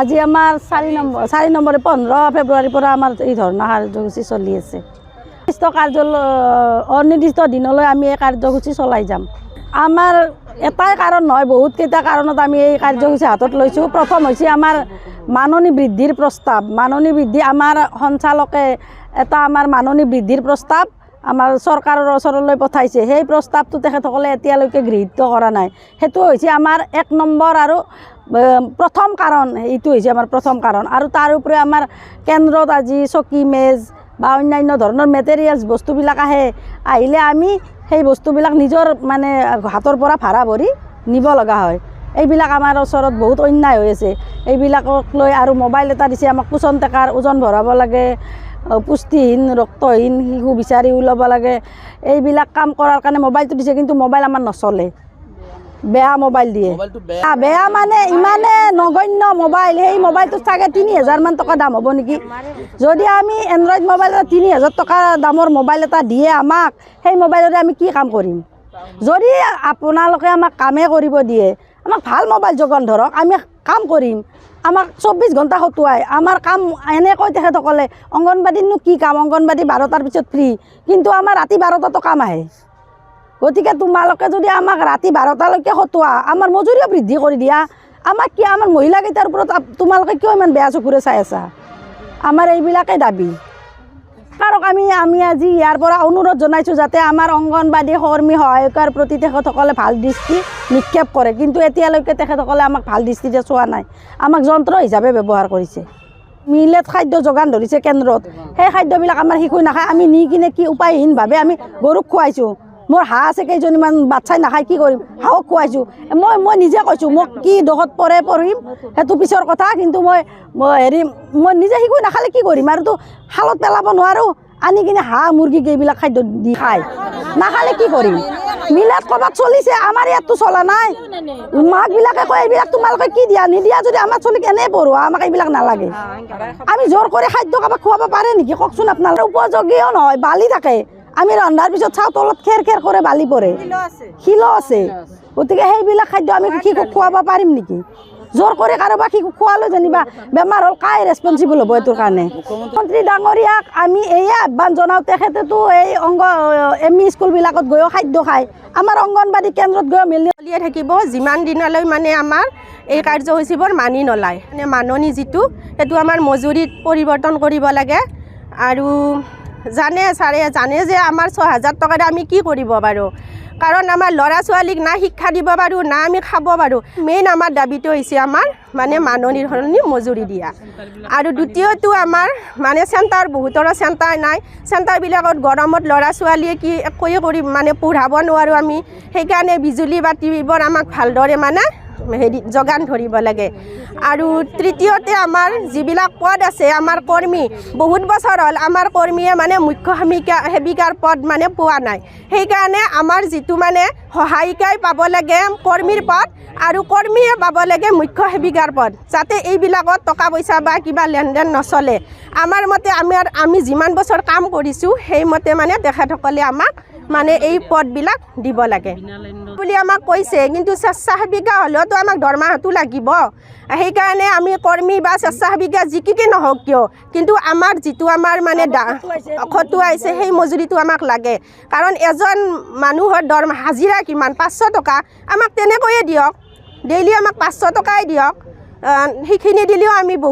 আজি আমাৰ 4 নম্বৰে 15 ফেব্ৰুয়াৰিৰ পৰা আমাৰ এই ধৰনেৰ কাৰ্যসূচী চলি আছে। অনিৰ্দিষ্ট দিনলৈ আমি এই কাৰ্যসূচী চলাই যাম। আমাৰ এটাই কাৰণ নহয়, বহুত কেইটা কাৰণত আমি এই কাৰ্যসূচী হাতত লৈছোঁ। প্ৰথম হৈছে আমাৰ মাননি বৃদ্ধিৰ প্ৰস্তাৱ। মাননি বৃদ্ধি আমাৰ সঞ্চালকে এটা আমাৰ মাননি বৃদ্ধিৰ প্ৰস্তাৱ আমাৰ চৰকাৰৰ ওচৰলৈ পঠাইছে। সেই প্ৰস্তাৱটো তেখেতসকলে এতিয়ালৈকে গৃহীত কৰা নাই। সেইটো হৈছে আমাৰ 1 নম্বৰ আৰু প্ৰথম কাৰণ। এইটো হৈছে আমাৰ প্ৰথম কাৰণ। আৰু তাৰ উপৰি আমাৰ কেন্দ্ৰত আজি চকী মেজ বা অন্যান্য ধৰণৰ মেটেৰিয়েলছ বস্তুবিলাক আহিলে আমি সেই বস্তুবিলাক নিজৰ মানে হাতৰ পৰা ভাড়া ভৰি নিব লগা হয়। এইবিলাক আমাৰ ওচৰত বহুত অন্যায় হৈ আছে। এইবিলাকক লৈ আৰু মোবাইল এটা দিছে আমাক, কুচন টেকাৰ ওজন ভৰাব লাগে, পুষ্টিহীন ৰক্তহীন শিশু বিচাৰি ওলাব লাগে। এইবিলাক কাম কৰাৰ কাৰণে মোবাইলটো দিছে, কিন্তু মোবাইল আমাৰ নচলে, বেয়া মোবাইল দিয়ে। বেয়া মানে ইমানে নগণ্য মোবাইল, সেই মোবাইলটোত চাগে 30,000 মান টকা দাম হ'ব নেকি। যদি আমি এণ্ড্ৰইড মোবাইল 30,000 টকা দামৰ মোবাইল এটা দিয়ে আমাক, সেই মোবাইলতে আমি কি কাম কৰিম? যদি আপোনালোকে আমাক কামে কৰিব দিয়ে, আমাক ভাল মোবাইল যোগান ধৰক, আমি কাম কৰিম। আমাক 24 ঘণ্টা খটুৱাই আমাৰ কাম এনেকৈ তেখেতসকলে। অংগনবাড়ীনো কি কাম? অংগনবাড়ী 12টাৰ পিছত ফ্ৰী, কিন্তু আমাৰ ৰাতি 12টাতো কাম আহে। গতিকে তোমালোকে যদি আমাক ৰাতি 12টালৈকে খটুৱা, আমাৰ মজুৰিও বৃদ্ধি কৰি দিয়া। আমাক কি, আমাৰ মহিলাকেইটাৰ ওপৰত তোমালোকে কিয় ইমান বেয়া চকুৰে চাই আছা? আমাৰ এইবিলাকেই দাবী। কাৰণ আমি আজি ইয়াৰ পৰা অনুৰোধ জনাইছোঁ যাতে আমাৰ অংগনবাড়ী কৰ্মী সহায়িকাৰ প্ৰতি তেখেতসকলে ভাল দৃষ্টি নিক্ষেপ কৰে। কিন্তু এতিয়ালৈকে তেখেতসকলে আমাক ভাল দৃষ্টিৰে চোৱা নাই, আমাক যন্ত্ৰ হিচাপে ব্যৱহাৰ কৰিছে। মিলেট খাদ্য যোগান ধৰিছে কেন্দ্ৰত, সেই খাদ্যবিলাক আমাৰ শিশুই নাখায়। আমি নি কিনে কি উপায়হীনভাৱে আমি গৰুক খুৱাইছোঁ। মোৰ হাঁহ আছে কেইজনীমান, বাচ্চাই নাখায়, কি কৰিম? হাঁহক খুৱাইছোঁ। মই নিজে কৈছোঁ, মোক কি দোষত পঢ়িম সেইটো পিছৰ কথা, কিন্তু মই নিজে শিশুই নাখালে কি কৰিম? আৰুতো শালত পেলাব নোৱাৰোঁ। আনি কিনে হাঁহ মুৰ্গীক এইবিলাক খাদ্য দি খায়, নাখালে কি কৰিম? মিলাত ক'ৰবাত চলিছে, আমাৰ ইয়াততো চলা নাই। মাকবিলাকে কয় এইবিলাক তোমালোকে কি দিয়া? নিদিয়া যদি আমাৰ চলিক এনেই পঢ়োৱা, আমাক এইবিলাক নালাগে। আমি জোৰ কৰি খাদ্য কাৰোবাক খুৱাব পাৰে নেকি কওকচোন? আপোনালোকে উপযোগীও নহয়, বালি থাকে। আমি ৰন্ধাৰ পিছত চাওঁ তলত খেৰ কৰে বালি পৰে, শিলো আছে। গতিকে সেইবিলাক খাদ্য আমি শিশুক খুৱাব পাৰিম নেকি? জোৰ কৰি কাৰোবাক শিশুক খোৱালৈ যেনিবা বেমাৰ হ'ল, কাই ৰেচপনচিবল হ'ব এইটোৰ কাৰণে? মন্ত্ৰী ডাঙৰীয়াক আমি এয়ে আহ্বান জনাওঁ, তেখেতেতো এই ME স্কুলবিলাকত গৈও খাদ্য খায়, আমাৰ অংগনবাড়ী কেন্দ্ৰত গৈও চলিয়ে থাকিব যিমান দিনলৈ মানে আমাৰ এই কাৰ্যসূচীবোৰ মানি নলয়। মানে মাননি যিটো, সেইটো আমাৰ মজুৰিত পৰিৱৰ্তন কৰিব লাগে। আৰু ছাৰে জানে যে আমাৰ 6,000 টকাৰে আমি কি কৰিব পাৰোঁ? কাৰণ আমাৰ ল'ৰা ছোৱালীক না শিক্ষা দিব পাৰোঁ, না আমি খাব পাৰোঁ। মেইন আমাৰ দাবীটো হৈছে আমাৰ মানে মাননিৰ সলনি মজুৰি দিয়া। আৰু দ্বিতীয়টো আমাৰ মানে চেণ্টাৰ, বহুতৰো চেণ্টাৰ নাই। চেণ্টাৰবিলাকত গৰমত ল'ৰা ছোৱালীয়ে কি একোৱে কৰি মানে পঢ়াব নোৱাৰোঁ আমি। সেইকাৰণে বিজুলী বাতিবোৰ আমাক ভালদৰে মানে যোগান ধৰিব লাগে। আৰু তৃতীয়তে আমাৰ যিবিলাক পদ আছে, আমাৰ কৰ্মী বহুত বছৰ হ'ল আমাৰ কৰ্মীয়ে মানে মুখ্য সেৱিকাৰ পদ মানে পোৱা নাই। সেইকাৰণে আমাৰ যিটো মানে সহায়িকাই পাব লাগে কৰ্মীৰ পদ, আৰু কৰ্মীয়ে পাব লাগে মুখ্য সেৱিকাৰ পদ, যাতে এইবিলাকত টকা পইচা বা কিবা লেনদেন নচলে। আমাৰ মতে আমি যিমান বছৰ কাম কৰিছোঁ, সেইমতে মানে তেখেতসকলে আমাক মানে এই পদবিলাক দিব লাগে বুলি আমাক কৈছে। কিন্তু স্বেচ্ছাসেৱিকা হ'লেওতো আমাক দৰমহাটো লাগিব। সেইকাৰণে আমি কৰ্মী বা স্বেচ্ছাসেৱিকা যিকি নহওক কিয়, কিন্তু আমাৰ যিটো আমাৰ মানে খটুৱাইছে সেই মজুৰিটো আমাক লাগে। কাৰণ এজন মানুহৰ দৰমহা হাজিৰা কিমান? 500 টকা। আমাক তেনেকৈয়ে দিয়ক, ডেইলি আমাক 500 টকাই দিয়ক। সেইখিনি দিলেও আমি বহুত